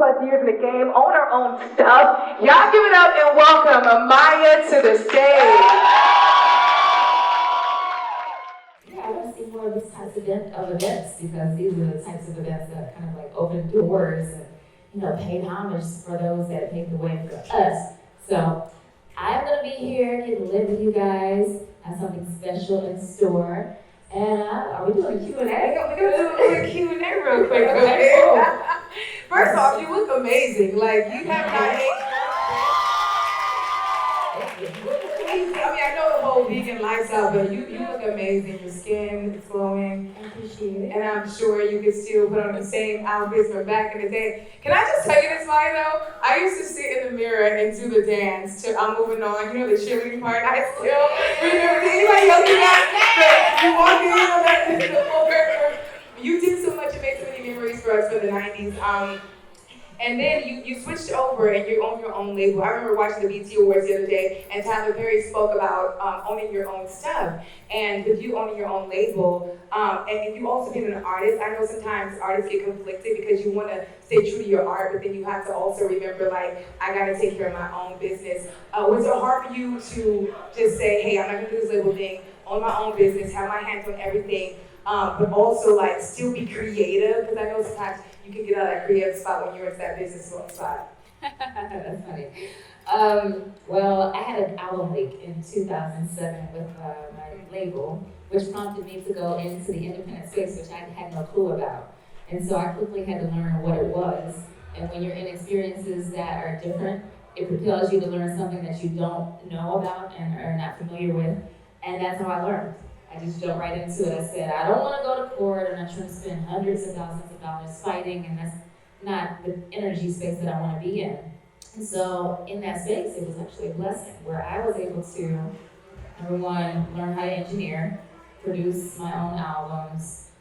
plus years in the game, own her own stuff. Y'all give it up and welcome Amaya to the stage. Yeah, I want to see more of these types of events because these are the types of events that kind of like open doors and, paid homage for those that paved the way for us. So I'm going to be here, get to live with you guys, have something special in store. And are we doing a Q&A? We're going to do a quick Q&A real quick. Okay, cool. First off, you look amazing. Like, you have not aged. I know the whole vegan lifestyle, but you look amazing. Your skin is glowing. I appreciate it. And I'm sure you could still put on the same outfits from back in the day. Can I just tell you this, Maya, though? I used to sit in the mirror and do the dance to I'm Moving On. You know the cheerleading part? I still remember. Anybody else do that? You walk in on that. You did so much. You made so many memories for us for the 90s. And then you switched over and you own your own label. I remember watching the BET Awards the other day, and Tyler Perry spoke about owning your own stuff. And with you owning your own label, and you also being an artist, I know sometimes artists get conflicted because you want to stay true to your art, but then you have to also remember, like, I got to take care of my own business. Was it hard for you to just say, hey, I'm not going to do this label thing, own my own business, have my hands on everything, but also, like, still be creative? Because I know sometimes you can get out of that creative spot when you're in that business spot. That's funny. Well, I had an album leak in 2007 with my label, which prompted me to go into the independent space, which I had no clue about. And so I quickly had to learn what it was. And when you're in experiences that are different, it propels you to learn something that you don't know about and are not familiar with. And that's how I learned. I just jumped right into it. I said, I don't want to go to court. I'm not trying to spend hundreds of thousands of dollars fighting, and that's not the energy space that I want to be in. And so in that space, it was actually a blessing where I was able to, number one, learn how to engineer, produce my own albums,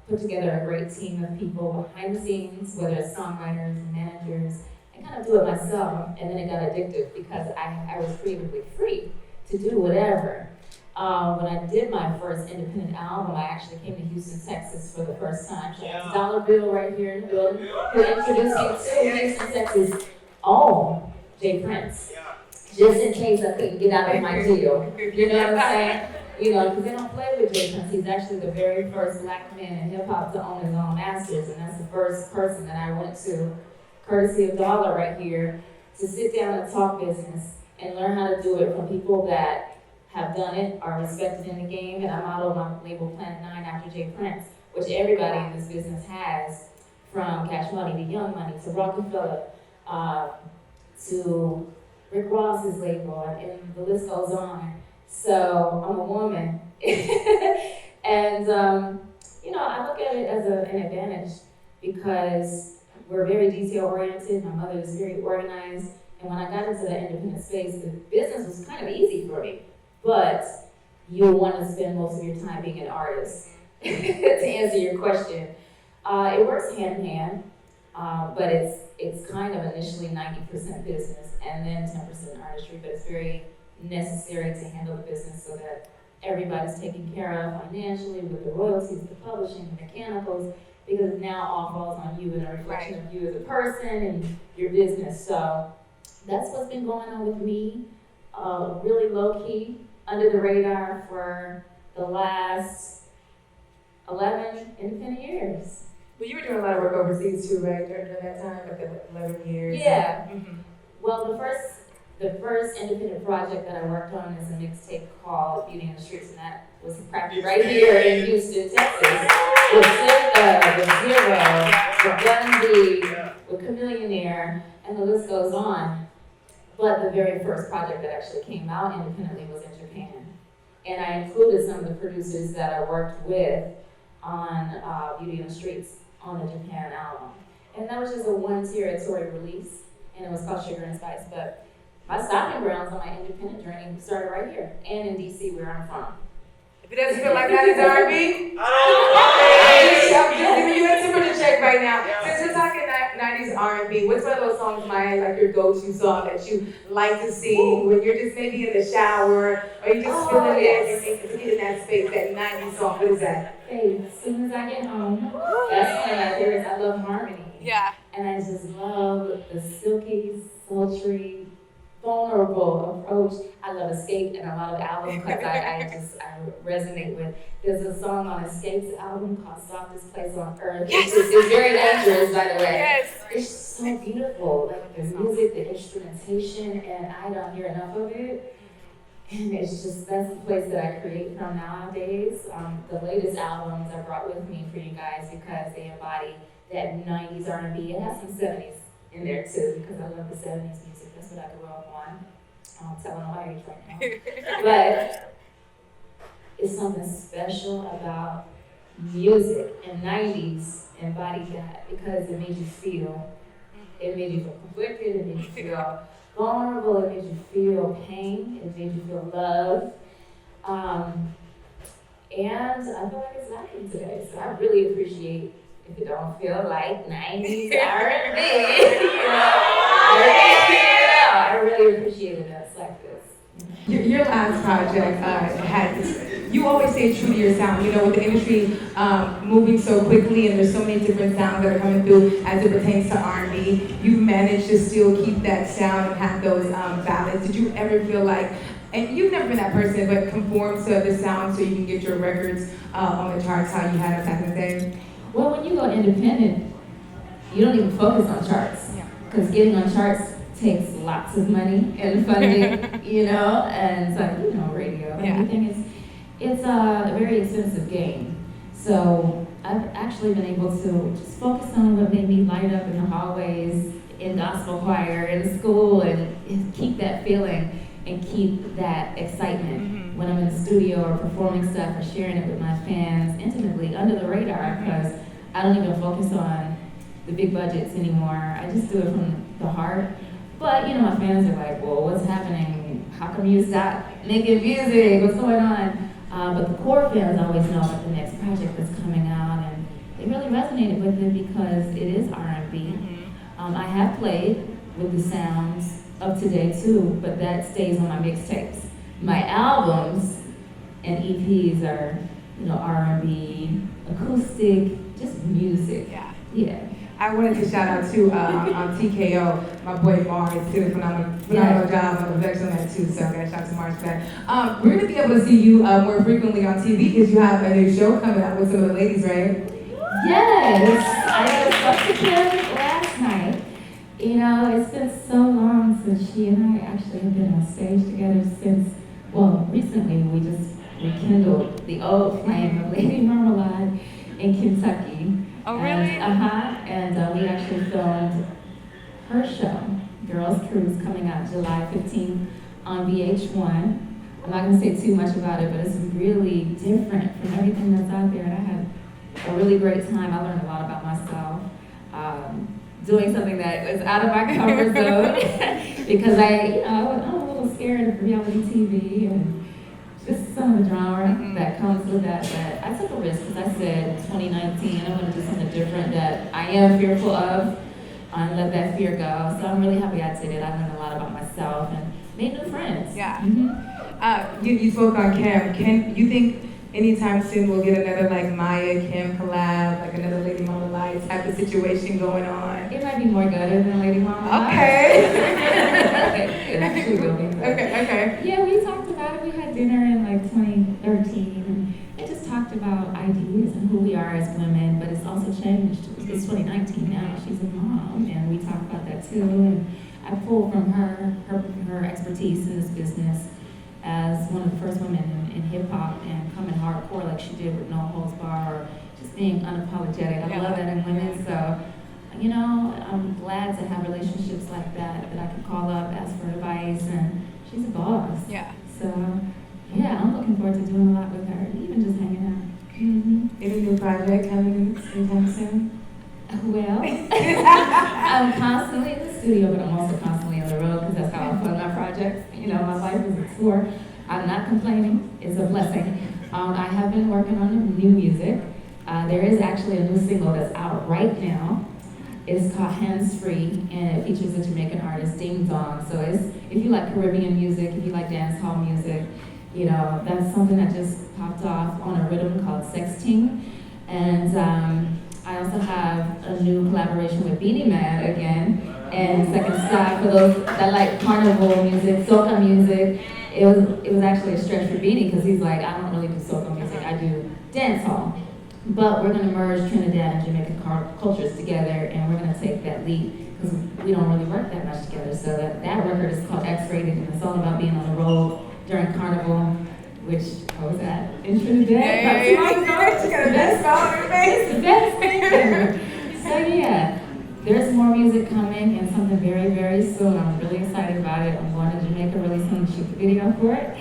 put together a great team of people behind the scenes, whether it's songwriters and managers, and kind of do it myself. And then it got addictive because I was creatively free to do whatever. When I did my first independent album, I actually came to Houston, Texas for the first time. Yeah. Dollar Bill right here in the building, who introduced me to Houston, Texas. Oh, Jay Prince. Yeah. Just in case I couldn't get out of my deal. You know what I'm saying? Because they don't play with Jay Prince. He's actually the very first black man in hip hop to own his own masters, and that's the first person that I went to, courtesy of Dollar right here, to sit down and talk business and learn how to do it from people that have done it, are respected in the game, and I modeled my label Planet 9 after Jay Prince, which everybody in this business has, from Cash Money to Young Money to Rockefeller to Rick Ross's label, and the list goes on. So I'm a woman, and I look at it as an advantage because we're very detail oriented. My mother is very organized, and when I got into the independent space, the business was kind of easy for me. But you want to spend most of your time being an artist. To answer your question, it works hand in hand, but it's kind of initially 90% business and then 10% artistry, but it's very necessary to handle the business so that everybody's taken care of financially with the royalties, the publishing, the mechanicals, because now all falls on you and a reflection of you as a person and your business. So that's what's been going on with me, really low key, under the radar for the last 11 independent years. Well, you were doing a lot of work overseas too, right, during that time, like the 11 years? Yeah. Mm-hmm. Well, the first independent project that I worked on is a mixtape called Beauty in the Streets, and that was crafted right here in Houston, Texas, with SZA, with Zero, with Gun B, with Chameleonaire, and the list goes on. But the very first project that actually came out independently was in Japan. And I included some of the producers that I worked with on Beauty in the Streets on the Japan album. And that was just a one territory release, and it was called Sugar and Spice. But my stopping grounds on my independent journey started right here, and in DC, where I'm from. If it doesn't feel like that, it's R&B. I'm just giving you a temperature check right now. Since we're talking 90s R&B, what's one of those songs, Maya, like your go-to song that you like to sing when you're just maybe in the shower or you just feeling it and to get in that space, that 90s song? What is that? Hey, as soon as I get home. That's one of my favorites. I love harmony. Yeah. And I just love the silky, sultry, vulnerable approach. I love Escape and a lot of albums because I resonate with. There's a song on Escape's album called Softest Place on Earth. Yes. It's very dangerous, by the way. Yes. It's so beautiful. Like the music, the instrumentation, and I don't hear enough of it. And it's just, that's the place that I create from nowadays. The latest albums I brought with me for you guys because they embody that 90s R&B. It has some 70s in there too because I love the 70s music. That's what I grew up on. I'm telling my age right now. But it's something special about music, and 90s embodied that because it made you feel. It made you feel conflicted, it made you feel vulnerable, it made you feel pain, it made you feel love. And I feel like it's lacking today, so I really appreciate if it don't feel like 90s R&B. I really appreciate it when it's like this. Your last project had, you always stay true to your sound. You know, with the industry moving so quickly and there's so many different sounds that are coming through as it pertains to R&B, you've managed to still keep that sound and have those ballads. Did you ever feel like, and you've never been that person, but conform to the sound so you can get your records on the charts how you had it back in the day? Well, when you go independent, you don't even focus on charts. Because getting on charts takes lots of money and funding, you know, and so, you know, radio and everything it's a very expensive game. So I've actually been able to just focus on what made me light up in the hallways, in gospel choir, in school, and keep that feeling and keep that excitement when I'm in the studio or performing stuff or sharing it with my fans intimately under the radar, because I don't even focus on the big budgets anymore. I just do it from the heart. But, you know, my fans are like, well, what's happening? How come you stopped making music? What's going on? But the core fans always know about the next project that's coming out, and they really resonated with it because it is R&B. I have played with the sounds of today too, but that stays on my mixtapes. My albums and EPs are, you know, R&B, acoustic, just music. Yeah. I wanted to shout out to on TKO, my boy Mars did a phenomenal job on the Vex on that too, so I gotta shout out to Mars for that. We're gonna be able to see you more frequently on TV because you have a new show coming out with some of the ladies, right? Yes, I was up to Kim last night. You know, it's been so long since she and I actually have been on stage together since, well, recently we just rekindled the old flame of Lady Marmalade in Kentucky. Oh, really? And we actually filmed her show, Girls Cruise, coming out July 15th on VH1. I'm not going to say too much about it, but it's really different from everything that's out there. And I had a really great time. I learned a lot about myself, doing something that was out of my comfort zone because I'm a little scared of reality TV and just some of the drama that comes with that. But I took a risk because I said 2019, I want to do something different that I am fearful of and let that fear go. So I'm really happy I did it. I learned a lot about myself and made new friends. You spoke on Kim. Can you think anytime soon we'll get another like Maya Kim collab, like another Lady Marmalade type of situation going on? It might be more gutted than Lady Marmalade. Okay. It actually will be. Okay. Yeah, we talked about it. We had dinner in like 2013 and just talked about ideas and who we are as women, but it's also changed. It's 2019 now. She's a mom, and we talk about that too. And I pull from her expertise in this business as one of the first women in hip hop and coming hardcore like she did with No Holds Bar, or just being unapologetic. I love that in women. So, you know, I'm glad to have relationships like that I can call up, ask for advice, and she's a boss. So, yeah, I'm looking forward to doing a lot with her, even just hanging out. Any new project coming anytime soon? Well, I'm constantly in the studio, but I'm also constantly on the road because that's how I fund my projects. You know, my life is a tour. I'm not complaining. It's a blessing. I have been working on new music. There is actually a new single that's out right now. It's called Hands Free, and it features a Jamaican artist, Ding Dong. So if you like Caribbean music, if you like dance hall music, you know, that's something that just popped off on a rhythm called Sexting. And I also have a new collaboration with Beanie Man again, and Second Sky for those that like carnival music, soca music. It was actually a stretch for Beanie because he's like, I don't really do soca music, I do dance hall. But we're gonna merge Trinidad and Jamaican cultures together, and we're gonna take that lead because we don't really work that much together. So that record is called X-Rated, and it's all about being on the road during carnival, which I was at in Trinidad. Hey, she got the best smile on her face. It's the best thing ever. So yeah, there's more music coming and something very, very soon. I'm really excited about it. I'm going to Jamaica really soon to shoot the video for it.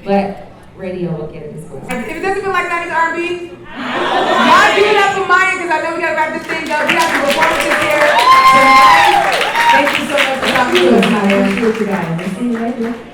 But radio will get it as well. If it doesn't feel like 90s R&B, y'all give it up for Maya because I know we gotta wrap this thing up. We got some performances here tonight. Thank you so much for coming to us, Maya. Thank you guys. See you later.